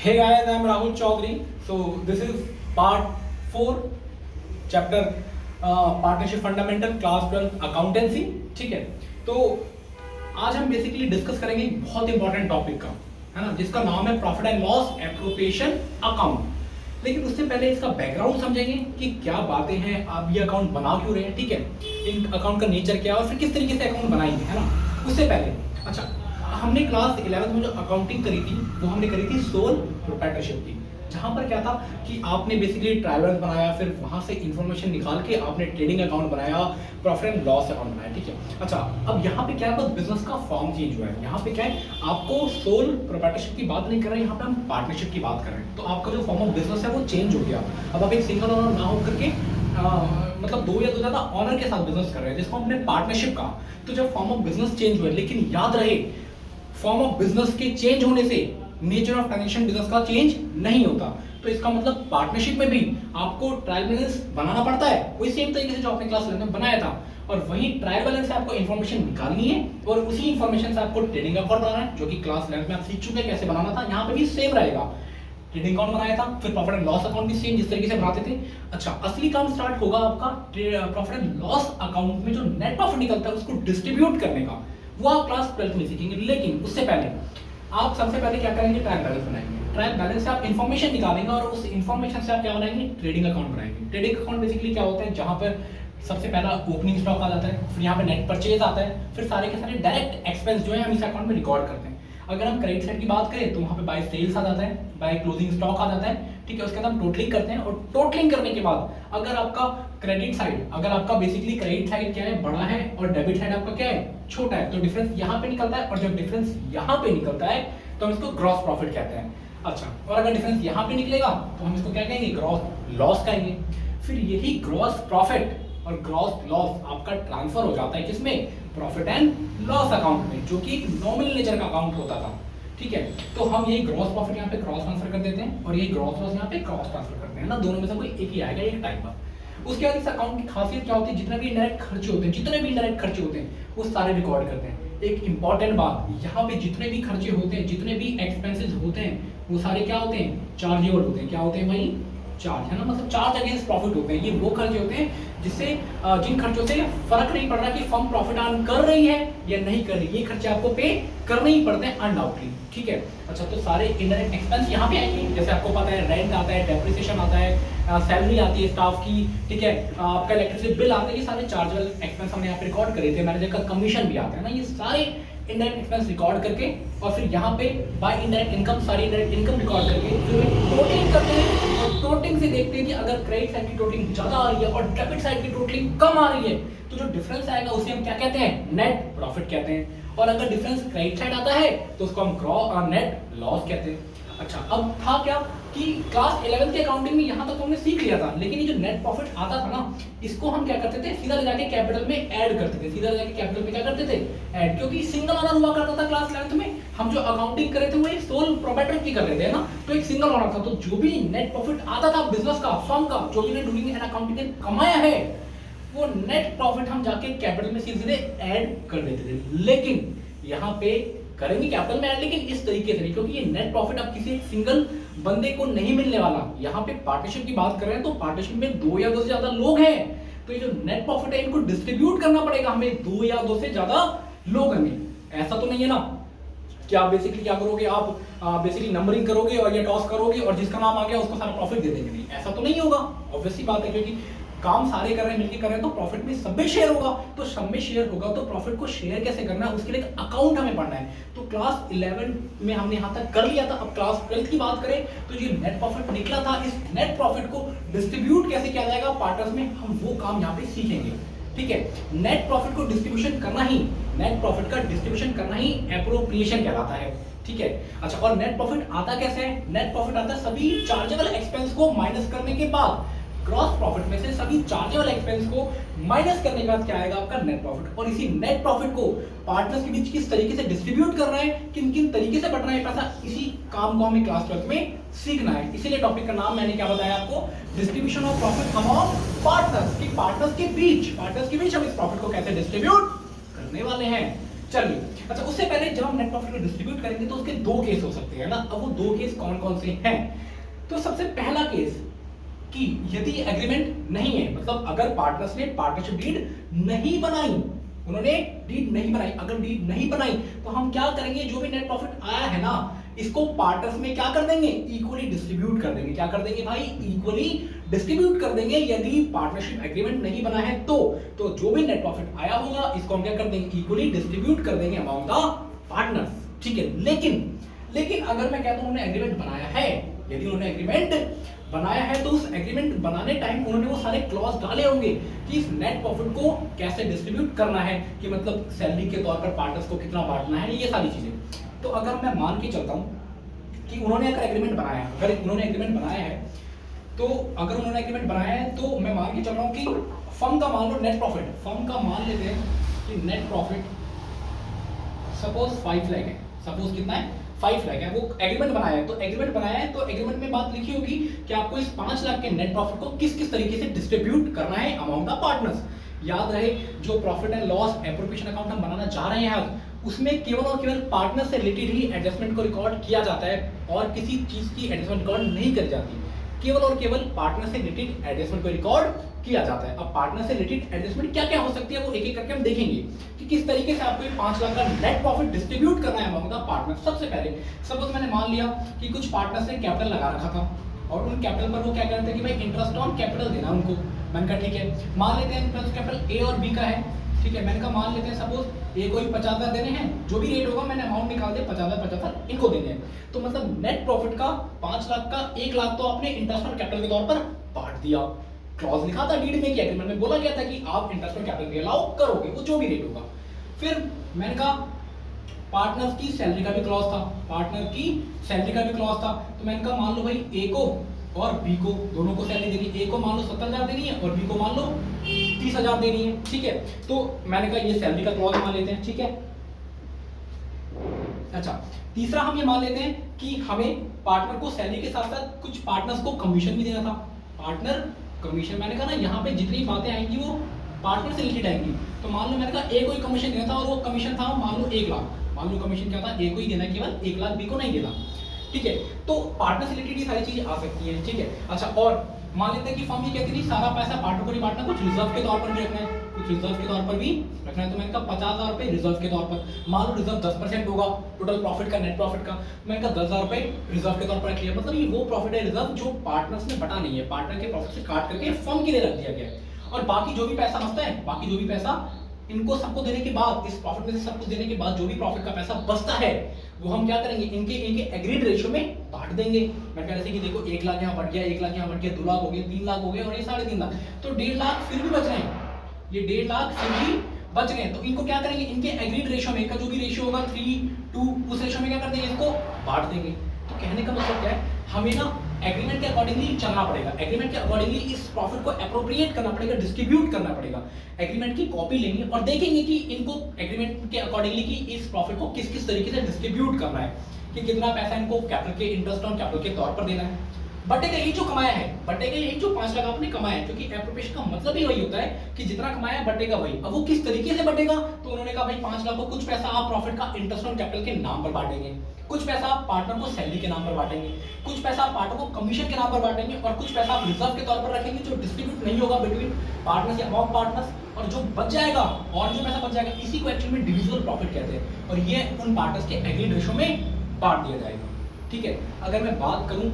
Hey guys, I'm Rahul Chaudhary. So this is part 4, chapter partnership fundamental, class 12 accountancy. ठीक है, तो आज हम बेसिकली डिस्कस करेंगे एक बहुत इंपॉर्टेंट टॉपिक का, है ना, जिसका नाम है profit and loss appropriation account. लेकिन उससे पहले इसका बैकग्राउंड समझेंगे कि क्या बातें हैं, आप ये अकाउंट बना क्यों रहे हैं, ठीक है, इन अकाउंट का नेचर क्या है और फिर किस तरीके से अकाउंट बनाएंगे, है ना। उससे पहले अच्छा, हमने क्लास 11th में जो अकाउंटिंग करी थी वो हमने करी थी सोल प्रोप्राइटरशिप की, जहां पर क्या था कि आपने बेसिकली ट्रायल बैलेंस बनाया, फिर वहां से इंफॉर्मेशन निकाल के आपने ट्रेडिंग अकाउंट बनाया, प्रॉफिट एंड लॉस अकाउंट बनाया, ठीक है। अच्छा, अब यहाँ पे क्या है, बस बिजनेस का फॉर्म चेंज हुआ है। यहाँ पे क्या है, आपको सोल प्रोप्राइटरशिप की बात नहीं कर रहे हैं, यहाँ पे हम पार्टनरशिप की बात कर रहे हैं। तो आपका जो फॉर्म ऑफ बिजनेस है वो चेंज हो गया। अब आप एक सिंगल ओनर ना होकर के मतलब दो या दो ज्यादा ऑनर के साथ बिजनेस कर रहे हैं, जिसको हमने पार्टनरशिप कहा। तो जब फॉर्म ऑफ बिजनेस चेंज हुआ, लेकिन याद रहे फॉर्म ऑफ बिजनेस के चेंज होने से नेचर ऑफ फाइनेंशियल बिजनेस का चेंज नहीं होता। तो इसका मतलब पार्टनरशिप में भी आपको ट्रायल बैलेंस बनाना पड़ता है, वही सेम तरीके से जो आपने क्लास 11 में बनाया था। और वही ट्रायल बैलेंस से आपको इन्फॉर्मेशन निकालनी है और उसी इन्फॉर्मेशन से आपको ट्रेडिंग अकाउंट बनाना है, जो कि क्लास 11 में आप सीख चुके हैं कैसे बनाना था। यहाँ पे भी सेम रहेगा, ट्रेडिंग अकाउंट बनाया था, फिर प्रॉफिट एंड लॉस अकाउंट भी सेम जिस तरीके से बनाते थे। अच्छा, असली काम स्टार्ट होगा आपका प्रॉफिट एंड लॉस अकाउंट में जो नेट प्रॉफिट निकलता है उसको डिस्ट्रीब्यूट करने का, वो आप क्लास 12 में सीखेंगे। लेकिन उससे पहले आप सबसे पहले क्या करेंगे, ट्रायल बैलेंस बनाएंगे। ट्रायल बैलेंस से आप इन्फॉर्मेशन निकालेंगे और उस इन्फॉर्मेशन से आप क्या बनाएंगे, ट्रेडिंग अकाउंट बनाएंगे। ट्रेडिंग अकाउंट बेसिकली क्या होता है, जहां पर सबसे पहला ओपनिंग स्टॉक आ जाता है, फिर यहाँ पे नेट परचेज आता है, फिर सारे के सारे डायरेक्ट एक्सपेंस जो है हम इस अकाउंट में रिकॉर्ड करते हैं। अगर हम क्रेडिट साइड की बात करें तो वहाँ पे बाय सेल्स आ जाता है, बाय क्लोजिंग स्टॉक आ जाता है, ठीक है। उसके बाद हम टोटलिंग करते हैं और टोटलिंग करने के बाद अगर आपका क्रेडिट साइड, अगर आपका बेसिकली क्रेडिट साइड क्या है, बड़ा है और डेबिट साइड आपका क्या है, छोटा है, तो डिफरेंस यहाँ पे निकलता है। और जब डिफरेंस यहाँ पे निकलता है तो हम इसको ग्रॉस प्रॉफिट कहते हैं। अच्छा, और अगर डिफरेंस यहाँ पे निकलेगा तो हम इसको क्या कहेंगे, ग्रॉस लॉस कहेंगे। फिर यही ग्रॉस प्रॉफिट और ग्रॉस लॉस आपका ट्रांसफर हो जाता है किसमें, प्रॉफिट एंड लॉस अकाउंट में, जो कि एक नॉमिनल नेचर का अकाउंट होता था, ठीक है। तो हम यही ग्रॉस प्रॉफिट यहाँ पे क्रॉस ट्रांसफर कर देते हैं और यही ग्रॉस लॉस यहाँ पे क्रॉस ट्रांसफर करते हैं ना, दोनों में से कोई एक ही आएगा एक टाइम पर। उसके बाद इस अकाउंट की खासियत क्या होती है, जितने भी इनडायरेक्ट खर्चे होते हैं, जितने भी इनडायरेक्ट खर्चे होते हैं वो सारे रिकॉर्ड करते हैं। एक इंपॉर्टेंट बात, यहाँ पे जितने भी खर्चे होते हैं, जितने भी एक्सपेंसेस होते हैं, वो सारे क्या होते हैं, चार्जेबल होते हैं। क्या होते हैं भाई, चार्ज, है ना, मतलब चार्ज अगेंस्ट प्रॉफिट होते हैं। ये वो खर्चे होते हैं जिससे जिन खर्चों से फर्क नहीं पड़ रहा कि फर्म प्रॉफिट अर्न कर रही है या नहीं कर रही, ये खर्चे आपको पे करने ही पड़ते हैं अनडाउटली, ठीक है। अच्छा, तो सारे इनडायरेक्ट एक्सपेंस यहाँ पे आएंगे, जैसे आपको पता है रेंट आता है, डेप्रिसिएशन आता है, सैलरी आती है स्टाफ की, ठीक है, आपका इलेक्ट्रिसिटी बिल आता है, ये सारे चार्जेबल एक्सपेंस हमने यहाँ पे रिकॉर्ड करे थे। मैनेजर का कमीशन भी आता है ना, ये सारे इनडायरेक्ट एक्सपेंस रिकॉर्ड करके और फिर यहाँ पे बाय इनडायरेक्ट इनकम, सारी इनडायरेक्ट इनकम रिकॉर्ड करके फिर टोटलिंग करते हैं और टोटलिंग से देखते हैं कि अगर क्रेडिट साइड की टोटलिंग ज्यादा आ रही है और डेबिट साइड की टोटलिंग कम आ रही है तो जो डिफरेंस आएगा उसे हम क्या कहते हैं, नेट प्रॉफिट कहते हैं। और अगर डिफरेंस क्रेडिट साइड आता है तो उसको हम नेट लॉस कहते हैं। अच्छा, अब था क्या कि क्लास 11 के अकाउंटिंग में यहाँ तक हमने सीख लिया था, लेकिन ये जो नेट प्रॉफिट आता था ना, इसको हम क्या करते थे, सीधा ले जाके कैपिटल में ऐड करते थे, सीधा ले जाके कैपिटल में क्या करते थे, ऐड, क्योंकि सिंगल ओनर हुआ करता था क्लास 11 में। हम जो अकाउंटिंग कर रहे थे वो एक सोल प्रोप्राइटर की कर रहे थे ना, तो एक सिंगल ओनर था, तो जो भी नेट प्रॉफिट आता था बिजनेस का, फर्म का, जो भी ने डूइंग एंड अकाउंटिंग ने कमाया है, वो नेट प्रॉफिट हम जाके कैपिटल में सीधे ऐड कर देते थे। लेकिन यहाँ पे करेंगे कैपिटल में ऐड, लेकिन इस तरीके से नहीं, क्योंकि ये नेट प्रॉफिट अब किसी एक सिंगल बंदे को नहीं मिलने वाला। यहाँ पे पार्टनरशिप की बात कर रहे हैं तो पार्टनरशिप में दो या दो से ज्यादा लोग हैं, तो ये जो नेट प्रॉफिट है इनको डिस्ट्रीब्यूट करना पड़ेगा हमें, दो या दो से ज्यादा लोग हमें। ऐसा तो नहीं है ना कि आप बेसिकली क्या करोगे, आप बेसिकली नंबरिंग करोगे और ये टॉस करोगे और जिसका नाम आ गया उसको सारा प्रॉफिट दे देंगे, नहीं, ऐसा तो नहीं होगा। ऑब्वियसली बात है, क्योंकि काम सारे कर रहे हैं, मिलके कर रहे हैं, तो प्रॉफिट में सब में शेयर होगा। तो सब में शेयर होगा तो प्रॉफिट को शेयर कैसे करना है, उसके लिए एक अकाउंट हमें पढ़ना है। तो क्लास 11 में हमने यहाँ तक कर लिया था। अब क्लास 12 की बात करें तो ये नेट प्रॉफिट निकला था, इस नेट प्रॉफिट को डिस्ट्रीब्यूट कैसे किया जाएगा पार्टनर्स में, हम वो काम यहाँ पे सीखेंगे, ठीक है। नेट प्रॉफिट को डिस्ट्रीब्यूशन करना ही, नेट प्रॉफिट का डिस्ट्रीब्यूशन करना ही एप्रोप्रिएशन कहलाता है, ठीक है। अच्छा, और नेट प्रॉफिट आता कैसे है, नेट प्रॉफिट आता है सभी चार्जेबल एक्सपेंस को माइनस करने के बाद, ग्रॉस प्रॉफिट में से सभी चार्जेबल एक्सपेंस को माइनस करने के बाद क्या आएगा, आपका नेट प्रॉफिट। और इसी नेट प्रॉफिट को पार्टनर्स के बीच किस तरीके से डिस्ट्रीब्यूट करना है, किन किन तरीके से बढ़ना है पैसा, इसी काम को हमें क्लास 12 में सीखना है। इसीलिए टॉपिक का नाम मैंने क्या बताया आपको, distribution of profit among partners, कि पार्टनर्स के बीच हम इस प्रॉफिट को कैसे डिस्ट्रीब्यूट करने वाले हैं। चलिए, अच्छा उससे पहले जब हम नेट प्रॉफिट को डिस्ट्रीब्यूट करेंगे तो उसके दो केस हो सकते हैं ना। अब वो दो केस कौन कौन से हैं? तो सबसे पहला केस कि यदि एग्रीमेंट नहीं है, मतलब अगर पार्टनर्स ने पार्टनरशिप डीड नहीं बनाई, उन्होंने डीड नहीं बनाई, अगर डीड नहीं बनाई तो हम क्या करेंगे, जो भी नेट प्रॉफिट आया है ना इसको पार्टनर्स में क्या कर देंगे, इक्वली डिस्ट्रीब्यूट कर देंगे। क्या कर देंगे भाई, इक्वली डिस्ट्रीब्यूट कर देंगे। यदि पार्टनरशिप एग्रीमेंट नहीं बना है तो जो भी नेट प्रॉफिट आया होगा इसको हम क्या कर देंगे, इक्वली डिस्ट्रीब्यूट कर देंगे अमंग द पार्टनर्स, ठीक है। लेकिन अगर मैं कहता हूं उन्होंने एग्रीमेंट बनाया है, यदि उन्होंने एग्रीमेंट बनाया है तो उस एग्रीमेंट बनाने टाइम उन्होंने वो सारे क्लॉज डाले होंगे कि इस नेट प्रॉफिट को कैसे डिस्ट्रीब्यूट करना है, कि मतलब सैलरी के तौर पर पार्टनर्स को कितना बांटना है, ये सारी चीजें। तो अगर मैं मान के चलता हूं कि उन्होंने अगर एग्रीमेंट बनाया है, तो अगर उन्होंने एग्रीमेंट बनाया है तो मैं मान के चल रहा हूं कि फर्म का मान लो नेट प्रॉफिट, फर्म का मान लेते हैं कि नेट प्रॉफिट सपोज 5 लाख है, सपोज कितना है 5 लाख है। वो एग्रीमेंट बनाया है, तो एग्रीमेंट में बात लिखी होगी कि आपको इस 5 लाख के नेट प्रॉफिट को किस किस तरीके से डिस्ट्रीब्यूट करना है अमंग द पार्टनर्स। याद रहे जो profit and loss appropriation account हम बनाना चाह रहे हैं आज, उसमें केवल और केवल पार्टनर से रिलेटेड ही एडजस्टमेंट को रिकॉर्ड किया जाता है और किसी चीज की एडजस्टमेंट रिकॉर्ड नहीं करी जाती, केवल और केवल पार्टनर से रिलेटेड एडजस्टमेंट को रिकॉर्ड किया जाता है। अब पार्टनर से रिलेटेड एडजस्टमेंट क्या क्या हो सकती है वो एक एक करके हम देखेंगे कि किस तरीके से आपको 5 लाख का नेट प्रॉफिट डिस्ट्रीब्यूट करना है अमंग द पार्टनर। सबसे पहले सपोज मैंने मान लिया कि कुछ पार्टनर्स ने कैपिटल लगा रखा था और उन कैपिटल पर वो क्या कहते हैं कि भाई इंटरेस्ट ऑन कैपिटल देना उनको। मैंने कहा ठीक है, मान लेते हैं इंटरेस्ट कैपिटल ए और बी का है, ठीक है। मैंने कहा मान लेते हैं सपोज ए को ही 50,000 देने हैं, जो भी रेट होगा मैंने अमाउंट निकाल दिया 50,000 इनको देने हैं। तो मतलब नेट प्रॉफिट का 5 लाख का 1 लाख तो आपने इंटरेस्ट ऑन कैपिटल के तौर पर बांट दिया। क्लॉज लिखा था डीड में कि एग्रीमेंट में बोला गया था कि आप इंटरेस्ट ऑन कैपिटल के अलाउ करोगे, वो जो भी रेट होगा। फिर मैंने कहा पार्टनर्स की सैलरी का भी क्लॉज था, तो मैंने कहा मान लो भाई ए को और बी को दोनों को सैलरी देनी है, ए को मान लो 70,000 देनी है और बी को मान लो 30,000 देनी है, ठीक है। तो मैंने कहा ये सैलरी का क्लॉज मान लेते हैं, ठीक है। अच्छा, तीसरा हम ये मान लेते हैं कि हमें पार्टनर को सैलरी के साथ साथ कुछ पार्टनर्स को कमीशन भी देना था। पार्टनर कमीशन, मैंने कहा ना यहाँ पे जितनी बातें आएंगी वो पार्टनर से रिलेटेड आएंगी। तो मान लो मैंने कहा ए को ही कमीशन देना था और वो कमीशन था मान लो 1 लाख, मान लो कमीशन क्या था, ए को ही देना, केवल 1 लाख बी को नहीं देना, ठीक है। तो पार्टनर से रिलेटेड ये सारी चीजें आ सकती हैं, ठीक है। अच्छा, और मान लेते हैं कि फर्म ये कहती थी सारा पैसा पार्टनर को नहीं बांटना, कुछ रिजर्व के तौर पर भी रखना है, तो मैंने कहा 50,000 रुपए रिजर्व के तौर पर। मान लो रिजर्व 10% होगा टोटल प्रॉफिट का, नेट प्रॉफिट का, मैंने कहा 10,000 रुपए रिजर्व के तौर पर रख लिया। मतलब ये वो प्रॉफिट है रिजर्व जो पार्टनर्स ने बटा नहीं है, पार्टनर के प्रॉफिट से काट करके फर्म के लिए रख दिया गया है। और बाकी जो भी पैसा बचता है, बाकी जो भी पैसा इनको सबको देने के बाद, इस प्रॉफिट में से सब कुछ देने के बाद जो भी प्रॉफिट का पैसा बचता है वो हम क्या करेंगे, इनके एग्रीड रेशियो में बांट देंगे। मैं कह रहा था कि देखो 1 लाख यहाँ बढ़ गया, 1 लाख यहाँ बढ़ गया, 2 लाख हो गए, 3 लाख हो गए और ये 3.5 लाख, तो 1.5 लाख फिर भी बच रहे हैं, ये 1.5 लाख फिर भी बच गए। तो इनको क्या करेंगे, इनके एग्रीड रेशियो में, इनका जो भी रेशियो होगा 3:2 उस रेशियो में क्या कर देंगे, इसको बांट देंगे। तो कहने का मतलब क्या है, हमें ना एग्रीमेंट के अकॉर्डिंगली चलना पड़ेगा, एग्रीमेंट के अकॉर्डिंगली इस प्रॉफिट को एप्रोप्रिएट करना पड़ेगा, डिस्ट्रीब्यूट करना पड़ेगा। एग्रीमेंट की कॉपी लेंगे और देखेंगे कि इनको एग्रीमेंट के अकॉर्डिंगली कि इस प्रॉफिट को किस किस तरीके से डिस्ट्रीब्यूट करना है, कि कितना पैसा इनको कैपिटल के इंटरेस्ट ऑन कैपिटल के तौर पर देना है, बटेगा यही जो कमाया है, बटेगा यही जो 5 लाख आपने कमाया है, क्योंकि एप्रोप्रिएशन का मतलब ही वही होता है कि जितना कमाया है बटेगा वही। अब वो किस तरीके से बटेगा, तो उन्होंने कहा भाई 5 लाख को कुछ पैसा आप प्रॉफिट का इंटरेस्ट ऑन कैपिटल के नाम पर बांटेंगे, कुछ पैसा आप पार्टनर को सैलरी के नाम पर बांटेंगे, कुछ पैसा आप पार्टनर को कमीशन के नाम पर बांटेंगे और कुछ पैसा आप रिजर्व के तौर पर रखेंगे जो डिस्ट्रीब्यूट नहीं होगा बिटवीन पार्टनर्स या अमंग पार्टनर्स। और जो बच जाएगा, और जो पैसा बच जाएगा, इसी को एक्चुअली में डिविजिबल प्रॉफिट कहते हैं और ये उन पार्टनर्स के एग्रीड रेशियो में बांट दिया जाएगा, ठीक है। अगर मैं बात करूं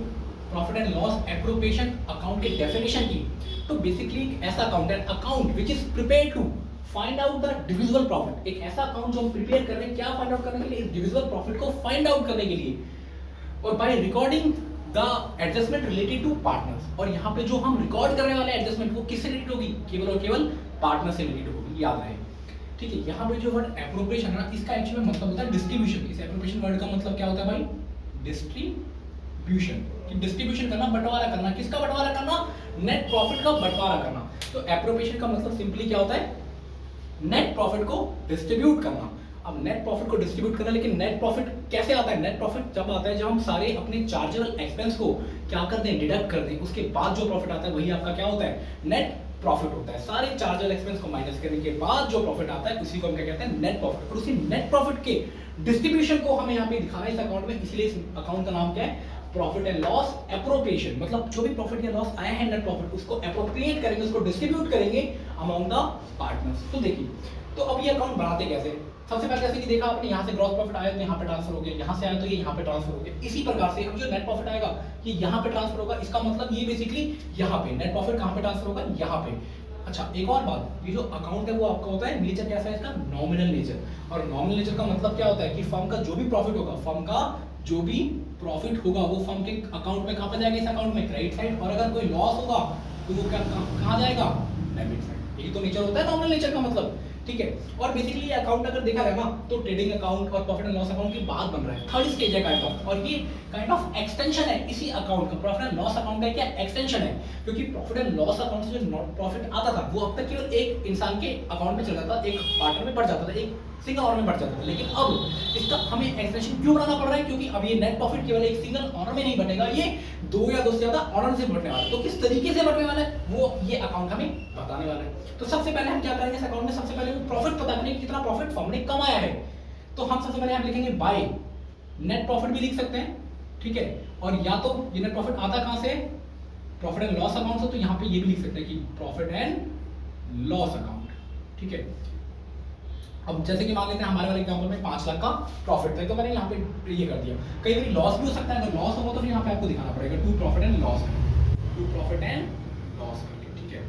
profit and loss appropriation account के डेफिनेशन की, तो बेसिकली एक ऐसा अकाउंट है, account which is prepared to find out the divisible profit. एक ऐसा अकाउंट जो हम प्रिपेयर कर रहे हैं, क्या फाइंड आउट करने के लिए, इस डिविजिबल प्रॉफिट को फाइंड आउट करने के लिए, और by recording the adjustment related to partners. और यहाँ पे जो हम रिकॉर्ड करने वाले एडजस्टमेंट वो किससे रिलेटेड होगी, केवल और केवल पार्टनर से रिलेटेड होगी, याद रहे, ठीक है। यहाँ पे जो वर्ड एप्रोप्रिएशन है ना, इसका एक्चुअली मतलब होता है डिस्ट्रीब्यूशन। इस एप्रोप्रिएशन वर्ड का मतलब क्या होता है भाई, डिस्ट्रीब्यूशन, कि डिस्ट्रीब्यूशन करना, बंटवारा करना, किसका बंटवारा करना, नेट प्रॉफिट का बंटवारा करना। तो एप्रोप्रिएशन का मतलब सिंपली क्या होता है, नेट प्रॉफिट को डिस्ट्रीब्यूट करना। अब नेट प्रॉफिट को डिस्ट्रीब्यूट करना, लेकिन नेट प्रॉफिट कैसे आता है, नेट प्रॉफिट जब आता है जब हम सारे अपने चार्जेबल एक्सपेंस को क्या कर दें, डिडक्ट कर दें, उसके बाद जो प्रॉफिट आता है वही आपका क्या होता है, नेट प्रॉफिट होता है। सारे चार्जेबल एक्सपेंस को माइनस करने के बाद जो प्रॉफिट आता है उसी को हम क्या कहते हैं, नेट प्रॉफिट। और उसी नेट प्रॉफिट के डिस्ट्रीब्यूशन को हमें यहाँ पे दिखाना है इस अकाउंट में, इसलिए इस अकाउंट का नाम क्या है, प्रॉफिट एंड लॉस एप्रोप्रिएशन। मतलब जो भी प्रॉफिट या लॉस आया है नेट प्रॉफिट, उसको एप्रोप्रिएट करेंगे, उसको डिस्ट्रीब्यूट करेंगे अमॉन्ग द पार्टनर्स। तो देखिए, तो अब ये अकाउंट बनाते कैसे, सबसे पहले जैसे कि देखा आपने, यहाँ से ग्रॉस प्रॉफिट आया तो यहाँ पे ट्रांसफर हो गया, यहाँ से आया तो ये यहाँ पे ट्रांसफर हो गया। इसी प्रकार से अब जो नेट प्रॉफिट आएगा ये यहाँ पे ट्रांसफर होगा, इसका मतलब ये बेसिकली यहाँ पे नेट प्रॉफिट कहाँ पे ट्रांसफर होगा, यहाँ पे। अच्छा, एक और बात, ये जो अकाउंट है वो आपका होता है, नेचर कैसा है इसका, नॉमिनल नेचर। और नॉमिनल नेचर का मतलब क्या होता है कि फर्म का जो भी प्रॉफिट होगा, फर्म का जो भी प्रॉफिट होगा वो फर्म के अकाउंट में कहाँ पे जाएगा, इस अकाउंट में, क्रेडिट साइड। और अगर कोई लॉस होगा तो वो क्या कहाँ जाएगा, डेबिट साइड। यही तो नेचर होता है नॉमिनल नेचर का मतलब, ठीक है। और बेसिकली ये अकाउंट अगर देखा जाए ना तो ट्रेडिंग अकाउंट और प्रॉफिट एंड लॉस अकाउंट की बात बन रहा है, थर्ड स्टेज है काइंड ऑफ। और ये काइंड ऑफ एक्सटेंशन है इसी अकाउंट का, प्रॉफिट एंड लॉस अकाउंट का क्या एक्सटेंशन है, क्योंकि प्रॉफिट एंड लॉस अकाउंट से जो प्रॉफिट आता था वो अब तक केवल एक इंसान के अकाउंट में चल जाता था, एक पार्टनर में बढ़ जाता था, एक सिंगल ऑनर में बढ़ जाता था। लेकिन अब इसका हमें एक्सटेंशन क्यों बनाना पड़ रहा है, क्योंकि अब ये नेट प्रॉफिट केवल एक सिंगल ऑनर में नहीं बटेगा, ये दो या दो से ज्यादा ऑनर से बढ़ने वाला है। तो किस तरीके से बढ़ने वाला है वो ये अकाउंट हमें बताने वाला है। तो सबसे पहले हम क्या करेंगे इस अकाउंट में, सबसे पहले वो प्रॉफिट पता करेंगे कितना प्रॉफिट फर्म ने कमाया है। तो हम सबसे पहले हम लिखेंगे बाय, नेट प्रॉफिट भी लिख सकते हैं, ठीक है। और या तो ये नेट प्रॉफिट आता कहां से, प्रॉफिट एंड लॉस अकाउंट से, तो यहाँ पे ये भी लिख सकते हैं कि प्रॉफिट एंड लॉस अकाउंट, ठीक है। अब जैसे कि मान लेते हैं हमारे वाले एग्जांपल में 5 लाख का प्रॉफिट था, तो मैंने यहाँ पे ये कर दिया। कई बार लॉस भी हो सकता है, अगर लॉस होगा तो फिर यहाँ पे आपको दिखाना पड़ेगा to profit and loss, to profit and loss करके, ठीक है,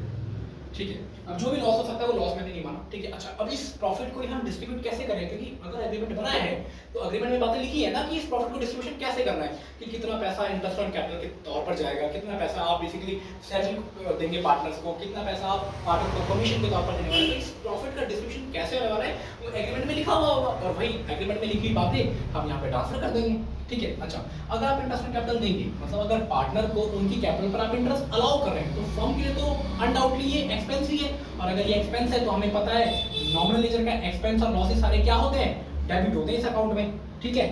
ठीक है। अब जो भी लॉस हो सकता है वो लॉस मैंने नहीं माना, ठीक है। अच्छा, अब इस प्रॉफिट को हम डिस्ट्रीब्यूट कैसे करें, क्योंकि अगर एग्रीमेंट बनाया है तो एग्रीमेंट में बातें लिखी है ना कि इस प्रॉफिट को डिस्ट्रीब्यूशन कैसे करना है, कि कितना पैसा इंटरेस्ट ऑन कैपिटल के तौर पर जाएगा, कितना पैसा आप बेसिकली सैलरी देंगे पार्टनर्स को, कितना पैसा आप पार्टनर को कमीशन के तौर पर देने वाले हैं। तो इस प्रॉफिट का डिस्ट्रीब्यूशन कैसे होने वाला है वो एग्रीमेंट में लिखा हुआ होगा, और वही एग्रीमेंट में लिखी बातें हम यहाँ पे ट्रांसफर कर देंगे, ठीक है। अच्छा, अगर आप इंटरेस्ट ऑन कैपिटल देंगे, मतलब अगर पार्टनर को उनकी कैपिटल पर आप इंटरेस्ट अलाउ कर रहे हैं, तो फर्म के लिए तो अनडाउटली ये एक्सपेंस ही है। और अगर ये एक्सपेंस है तो हमें पता है नॉमिनल नेचर का एक्सपेंस और लॉसेस सारे क्या होते हैं, डेबिट होते हैं इस अकाउंट में, ठीक है।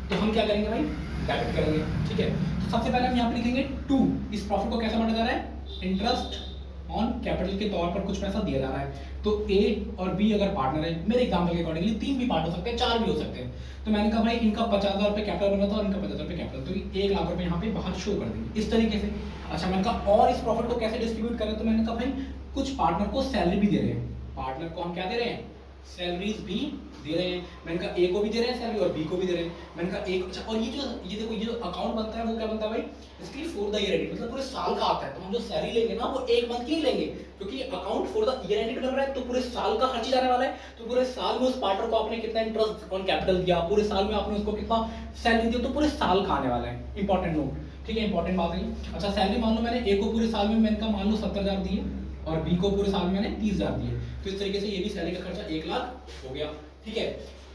तो हम क्या करेंगे भाई, डेबिट करेंगे, ठीक है। तो सबसे पहले हम यहाँ पे लिखेंगे टू, इस प्रॉफिट को कैसे बांटा जा रहा है, इंटरेस्ट ऑन कैपिटल के तौर पर कुछ पैसा दिया जा रहा है। तो ए और बी अगर पार्टनर है, मेरे एग्जांपल के अकॉर्डिंगली 3 भी पार्ट हो सकते हैं, 4 भी हो सकते हैं। तो मैंने कहा भाई इनका 50,000 रुपये कैपिटल बना था और इनका 50,000 रुपये कैपिटल, तो 1 लाख रुपए यहाँ पे बाहर शो कर देंगे इस तरीके से। अच्छा, मैंने कहा और इस प्रॉफिट को कैसे डिस्ट्रीब्यूट करें, तो मैंने कहा भाई कुछ पार्टनर को सैलरी भी दे रहे हैं, पार्टनर को हम क्या दे रहे हैं, सैलरीज भी दे रहे हैं। मैंने कहा ए को भी दे रहे हैं सैलरी और बी को भी दे रहे हैं। मैंने कहा एक, अच्छा, और ये देखो ये जो अकाउंट बनता है वो क्या बनता है भाई, इसकी फॉर द ईयर एंड, मतलब पूरे साल का आता है। तो हम जो सैलरी लेंगे ना वो 1 मंथ की ही लेंगे, क्योंकि account for the year and बन रहा है, तो पूरे साल का खर्च जाने वाला है। तो पूरे साल में उस पार्टनर को आपने कितना इंटरेस्ट ऑन कैपिटल दिया, पूरे साल में आपने उसको कितना सैलरी दी, तो पूरे साल का आने वाला है। इंपॉर्टेंट नोट, ठीक है, इंपॉर्टेंट बात है। अच्छा, सैलरी मान लो मैंने ए को पूरे साल में मैंने कहा मान लो 70,000 दिए और बी को पूरे साल में मैंने 30,000 दिए, तो इस तरीके से ये भी सैलरी का खर्चा 1 लाख हो गया, ठीक है।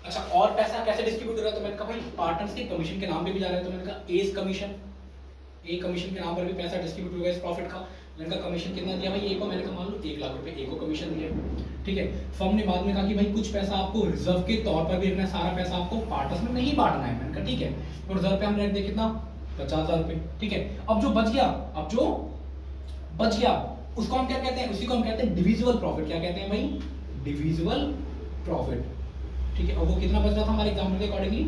अच्छा, और पैसा कैसे डिस्ट्रीब्यूट हो रहा है, तो मैंने कहा भाई पार्टनर्स के कमीशन के नाम पे भी जा रहा है, तो मैंने कहा ए कमीशन, ए कमीशन के नाम पर भी पैसा डिस्ट्रीब्यूट होगा इस प्रॉफिट का। मैंने कहा कमीशन कितना दिया भाई ए को, मैंने कहा मान लो 1 लाख रुपए ए को कमीशन दिया, ठीक है। फर्म ने बाद में कहा कि भाई कुछ पैसा आपको रिजर्व के तौर पर भी रखना है, सारा पैसा आपको पार्टनर्स में नहीं बांटना है। मैंने कहा ठीक है, तो रिजर्व पे हमने रख दिया कितना, 50,000 रुपए, ठीक है। अब जो बच गया उसको हम क्या कहते हैं, उसी को हम कहते हैं डिविजिबल प्रॉफिट। क्या कहते हैं भाई, डिविजिबल प्रॉफिट, ठीक है। और वो कितना बच रहा था हमारे एग्जाम्पल के अकॉर्डिंगली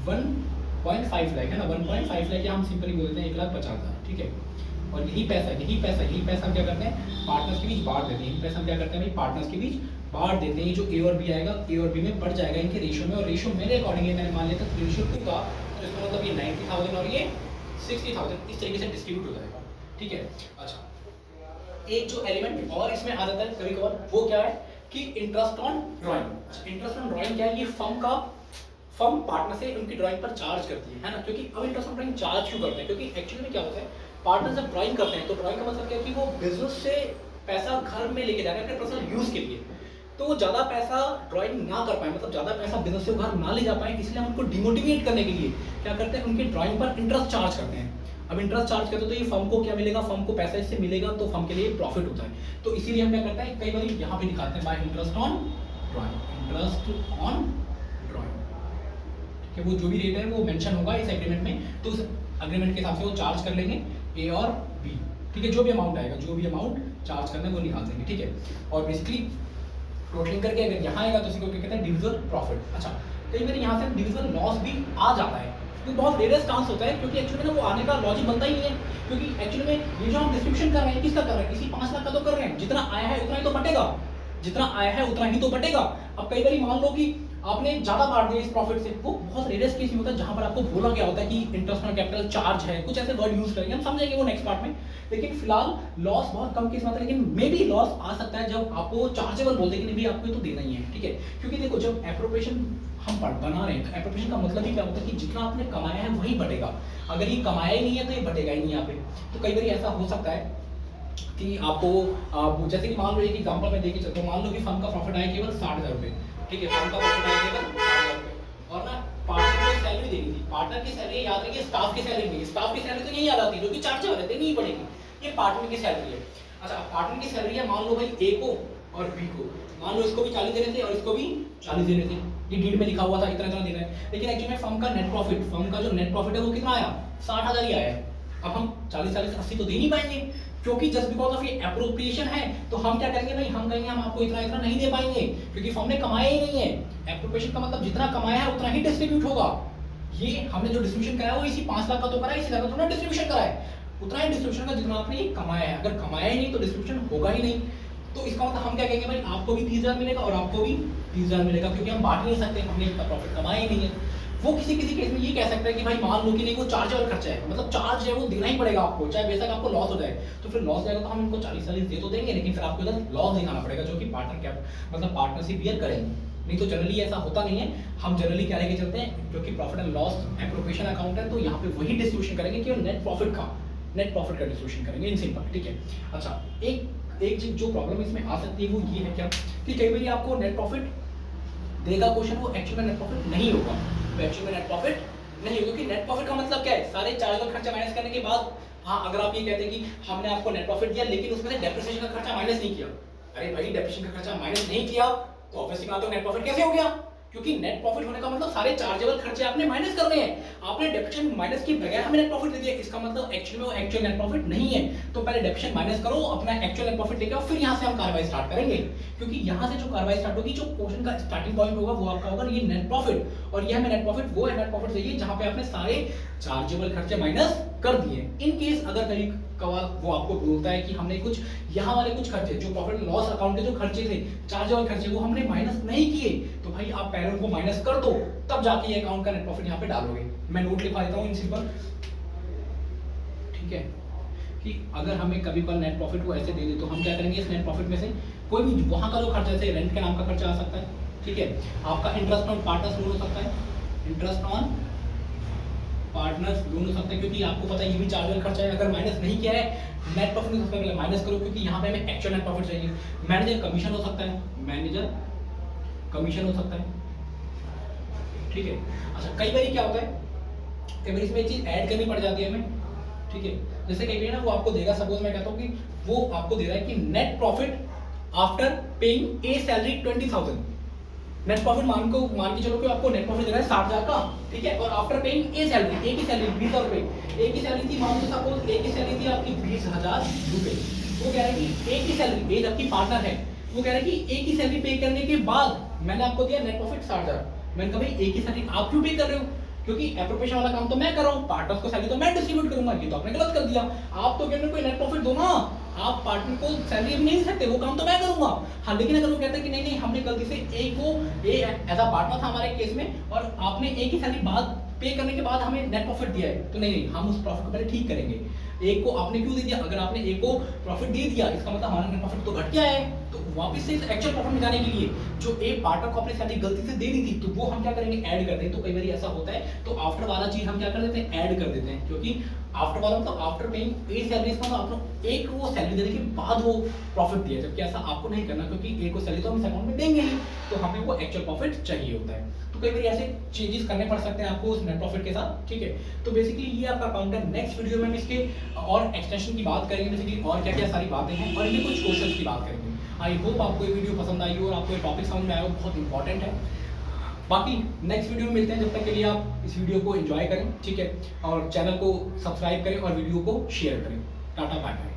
1.5 लाख है ना, 1.5 लाख, या हम सिंपली बोलते हैं 1,50,000, ठीक है। और यही पैसा हम क्या करते हैं, पार्टनर्स के बीच बांट देते हैं। यही पैसा हम क्या करते हैं भाई, पार्टनर्स के बीच बांट देते हैं। जो ए और बी आएगा, ए और बी में बढ़ जाएगा इनके रेशियो में, और रेशियो मेरे अकॉर्डिंगली मैंने मान लिया था रेशियो 2 का, तो इसका मतलब ये 90,000 और ये 60,000 इस तरीके से डिस्ट्रीब्यूट हो जाएगा, ठीक है। अच्छा, एक जो एलिमेंट और इसमें आ जाता है कभी कभार, वो क्या है कि interest on drawing. Interest on drawing क्या है, ये फर्म पार्टनर से उनकी ड्राइंग पर चार्ज करती है ना। क्योंकि अब इंटरेस्ट ऑन ड्राइंग चार्ज क्यों करते हैं, क्योंकि एक्चुअली में क्या होता है, पार्टनर जब ड्राइंग करते हैं तो ड्राइंग का मतलब क्या है कि वो बिजनेस से पैसा घर में लेके जा रहे हैं अपने पर्सनल यूज के लिए, तो वो ज्यादा पैसा ड्राइंग ना कर पाए, मतलब ज्यादा पैसा बिजनेस से घर ना ले जा पाए, इसलिए हम उनको डिमोटिवेट करने के लिए क्या करते हैं, उनकी ड्राइंग पर इंटरेस्ट चार्ज करते हैं। अब इंटरेस्ट चार्ज करते तो ये फर्म को क्या मिलेगा, फर्म को पैसा इससे मिलेगा, तो फर्म के लिए प्रॉफिट होता है। तो इसीलिए हम क्या करते हैं, कई बार यहाँ पे दिखाते हैं bye interest on drawing, interest on drawing, ठीक है। वो जो भी रेट है वो मेंशन होगा इस एग्रीमेंट में, तो उस एग्रीमेंट के हिसाब से वो चार्ज कर लेंगे ए और बी, ठीक है, जो भी अमाउंट आएगा, जो भी अमाउंट चार्ज करना है वो निकाल देंगे, ठीक है। और बेसिकली टोटलिंग करके अगर यहाँ आएगा तो इसी को क्या कहते हैं, डिविजिबल प्रॉफिट। अच्छा, कई बार यहाँ से डिविजिबल लॉस भी आ जाता है, तो बहुत रेयरेस्ट चांस होता है, क्योंकि एक्चुअली में ना वो आने का लॉजिक बनता ही नहीं है, क्योंकि एक्चुअली में ये जो हम डिस्ट्रीब्यूशन कर रहे हैं किसका कर रहे हैं, किसी 5 लाख का तो कर रहे हैं, जितना आया है उतना ही तो बटेगा, जितना आया है उतना ही तो बटेगा। अब कई बार मान लो कि आपने ज्यादा बांट दिया इस प्रॉफिट से, वो बहुत रेयरेस्ट केस होता है जहां पर आपको बोला गया होता है कि इंटरेस्ट ऑन कैपिटल चार्ज है, कुछ ऐसे वर्ड यूज करेंगे, हम समझेंगे वो नेक्स्ट पार्ट में। लेकिन फिलहाल लॉस बहुत कम केस में आता है, लेकिन मे बी लॉस आ सकता है जब आपको चार्जेबल बोल दे कि नहीं भी आपको तो देना ही है, ठीक है। क्योंकि देखो जब एप्रोप्रिएशन हम बना रहे हैं तो एप्रोप्रिएशन का मतलब ही क्या होता है कि जितना आपने कमाया है वही बटेगा, अगर ये कमाया ही नहीं है तो ये बटेगा ही नहीं यहाँ पे। तो कई बार ऐसा हो सकता है कि आपको जैसे कि मान लो एक एग्जांपल मैं देके चलता हूँ, मान लो कि फर्म का प्रॉफिट आया केवल 60,000 रुपये, ठीक है, फर्म का प्रॉफिट आया केवल 60,000 रुपये, और ना पार्टनर को सैलरी देनी थी, पार्टनर की सैलरी याद रखिए, स्टाफ की सैलरी नहीं, स्टाफ की सैलरी तो नहीं याद आती, जो कि चार्जेबल है, देनी ही पड़ेगी, ये पार्टनर की सैलरी है। अच्छा, पार्टनर की सैलरी है, मान लो भाई ए को और बी को, मान लो इसको भी 40 देने थे और इसको भी 40 देने थे, ये डीड में लिखा हुआ था इतना इतना देना है, लेकिन एक्चुअली में फर्म का नेट प्रॉफिट, फर्म का जो नेट प्रॉफिट है वो कितना आया, 60,000 ही आया है। अब हम 40-40-80 तो दे नहीं पाएंगे, क्योंकि जस्ट बिकॉज ऑफ ये एप्रोप्रिएशन है, तो हम क्या करेंगे भाई, हम कहेंगे हम आपको इतना इतना नहीं दे पाएंगे, क्योंकि फर्म ने कमाया ही नहीं है। एप्रोप्रिएशन का मतलब जितना कमाया है उतना ही डिस्ट्रीब्यूट होगा, ये हमने जो डिस्ट्रीब्यूशन कराया वो इसी 5 लाख का तो कराया, इसी तरह तो डिस्ट्रीब्यूशन कराया, उतना ही डिस्ट्रीब्यूशन का जितना आपने कमाया है, अगर कमाया ही नहीं तो डिस्ट्रीब्यूशन होगा ही नहीं। तो इसका मतलब हम क्या कहेंगे भाई, आपको भी 30,000 मिलेगा और आपको भी 30,000 मिलेगा, क्योंकि हम बांट नहीं सकते, हमने इतना प्रॉफिट कमाया ही नहीं है। वो किसी किसी केस में ये कह सकता है कि भाई मान लो कि नहीं वो चार्जेबल खर्चा है, मतलब चार्ज है वो देना ही पड़ेगा आपको, चाहे बेशक आपको लॉस हो जाए, तो फिर लॉस जाएगा तो हम इनको 40-40 दे तो देंगे, लेकिन फिर आपको इधर लॉस दिखाना पड़ेगा, जो कि पार्टनर कैप मतलब पार्टनरशिप बियर करेंगे। नहीं तो जनरली ऐसा होता नहीं है, हम जनरली क्या लेके चलते हैं, क्योंकि profit and loss appropriation account है, तो यहाँ पे वही डिस्ट्रीब्यूशन करेंगे कि नेट प्रॉफिट का डिस्ट्रीब्यूशन करेंगे, इन सिंपल, ठीक है। अच्छा, एक चीज जो प्रॉब्लम इसमें आ सकती है वो ये है क्या, कि कई बार आपको नेट प्रॉफिट देगा क्वेश्चन, वो एक्चुअल में नेट प्रॉफिट नहीं होगा, तो एक्चुअल में नेट प्रॉफिट नहीं होगा, क्योंकि नेट प्रॉफिट का मतलब क्या है, सारे चार्जेबल खर्चा माइनस करने के बाद। हाँ, अगर आप ये कहते हैं कि हमने आपको नेट प्रॉफिट दिया लेकिन उसमें से डेप्रिसिएशन का खर्चा माइनस नहीं किया, अरे भाई डेप्रिसिएशन का खर्चा माइनस नहीं किया तो ऑब्वियसली बात है नेट प्रॉफिट कैसे हो गया, क्योंकि नेट प्रॉफिट होने का मतलब सारे चार्जेबल खर्चे आपने माइनस करने हैं, आपने डेप्रिसिएशन माइनस किए बगैर हमें नेट प्रॉफिट दे दिया, इसका मतलब एक्चुअली में वो एक्चुअल नेट प्रॉफिट नहीं है। तो पहले डेप्रिसिएशन माइनस करो, अपना एक्चुअल नेट प्रॉफिट लेके आओ, फिर यहाँ से हम कार्रवाई स्टार्ट करेंगे, क्योंकि यहाँ से जो कार्रवाई स्टार्ट होगी, जो क्वेश्चन का स्टार्टिंग पॉइंट होगा वो आपका होगा ये नेट प्रॉफिट, और यह हमें नेट प्रॉफिट वो है नेट प्रॉफिट चाहिए जहाँ पे आपने सारे चार्जेबल खर्चे माइनस कर दिए। इन केस अगर कभी कभार वो आपको बोलता है कि हमने कुछ यहाँ वाले कुछ खर्चे जो प्रॉफिट एंड लॉस अकाउंट के जो खर्चे थे, चार्जेबल खर्चे, वो हमने माइनस नहीं किए, तो भाई आप पहले उनको माइनस कर दो, तब जाके ये अकाउंट का नेट प्रॉफिट यहाँ पे डालोगे। मैं नोट लिखवा देता हूँ इन सिंपल, ठीक है, कि अगर हमें कभी कभार नेट प्रॉफिट को ऐसे दे दे तो हम क्या करेंगे, इस नेट प्रॉफिट में से कोई भी वहाँ का जो खर्चा, जैसे रेंट के नाम का खर्चा आ सकता है, ठीक है, आपका इंटरेस्ट ऑन पार्टनर्स लोन हो सकता है, इंटरेस्ट ऑन पार्टनर्स लोन हो सकता है, क्योंकि आपको पता है ये भी चार्जेबल खर्चा है, अगर माइनस नहीं किया है नेट प्रॉफिट में सबसे पहले माइनस करो, क्योंकि यहाँ पे हमें एक्चुअल नेट प्रॉफिट चाहिए। मैनेजर कमीशन हो सकता है, मैनेजर कमीशन हो सकता है, ठीक है। अच्छा, कई बार क्या होता है, कई बार इसमें एक चीज ऐड करनी पड़ जाती है हमें, ठीक है, जैसे कई बार ना वो आपको देगा, सपोज मैं कहता हूँ कि वो आपको दे रहा है कि नेट प्रॉफिट आफ्टर पेइंग ए सैलरी 20,000, नेट प्रॉफिट मान के चलो कि आपको नेट प्रॉफिट दे रहा है 60,000 का, ठीक है, और आफ्टर पेइंग ए सैलरी, ए की सैलरी 20,000 रुपए, ए की सैलरी थी, मान लो सपोज ए की सैलरी थी आपकी 20,000 रुपए, वो कह रहा है कि ए की सैलरी, ए जबकि पार्टनर है, वो कह रहा है कि ए की सैलरी पे करने के बाद मैंने आपको दिया नेट प्रॉफिट 60,000, मैंने कहा भाई ए की सैलरी आप क्यों पे कर रहे हो, क्योंकि एप्रोप्रिएशन वाला काम तो मैं कर रहा हूँ, पार्टनर्स को सैलरी तो मैं डिस्ट्रीब्यूट करूंगा, ये तो आपने गलत कर दिया, आप तो कहते कोई नेट प्रॉफिट दो ना, आप पार्टनर को सैलरी भी नहीं दे सकते, वो काम तो मैं करूंगा। हाँ, लेकिन अगर वो कहता है कि नहीं नहीं हमने गलती से ए को, ए एज अ पार्टनर था हमारे केस में, और आपने ए की सैलरी बाद पे करने के बाद हमें नेट प्रॉफिट दिया है, तो नहीं हम उस प्रॉफिट को पहले ठीक करेंगे। ए को आपने क्यों दे दिया, अगर आपने ए को प्रॉफिट दे दिया इसका मतलब हमारा नेट प्रॉफिट तो घट गया है, तो वापस से एक्चुअल प्रॉफिट निकालने के लिए जो ए पार्टनर को अपनी सैलरी गलती से दे दी थी, तो वो हम क्या करेंगे, ऐड कर देंगे। तो कई बार ऐसा होता है, तो आफ्टर वाला चीज हम क्या कर देते हैं, ऐड कर देते हैं, क्योंकि आफ्टर वाला मतलब आफ्टर पेइंग ए सैलरी, इसका मतलब आपको एक वो सैलरी देने के बाद वो प्रॉफिट दिया, जबकि ऐसा आपको नहीं करना, क्योंकि ए को सैलरी तो हम इस अकाउंट में देंगे ही, तो हमें वो एक्चुअल प्रॉफिट चाहिए होता है। तो कई बार ऐसे चेंजेस करने पड़ सकते हैं आपको उस नेट प्रॉफिट के साथ, ठीक है। तो बेसिकली ये आपका अकाउंट है। नेक्स्ट वीडियो में हम इसके और एक्सटेंशन की बात करेंगे, बेसिकली और क्या क्या सारी बातें हैं, और इनके कुछ क्वेश्चंस की बात करेंगे। आई होप आपको ये वीडियो पसंद आई हो और आपको ये टॉपिक समझ में आया हो, बहुत इंपॉर्टेंट है। बाकी नेक्स्ट वीडियो में मिलते हैं, जब तक के लिए आप इस वीडियो को एंजॉय करें, ठीक है, और चैनल को सब्सक्राइब करें और वीडियो को शेयर करें। Tata bye bye.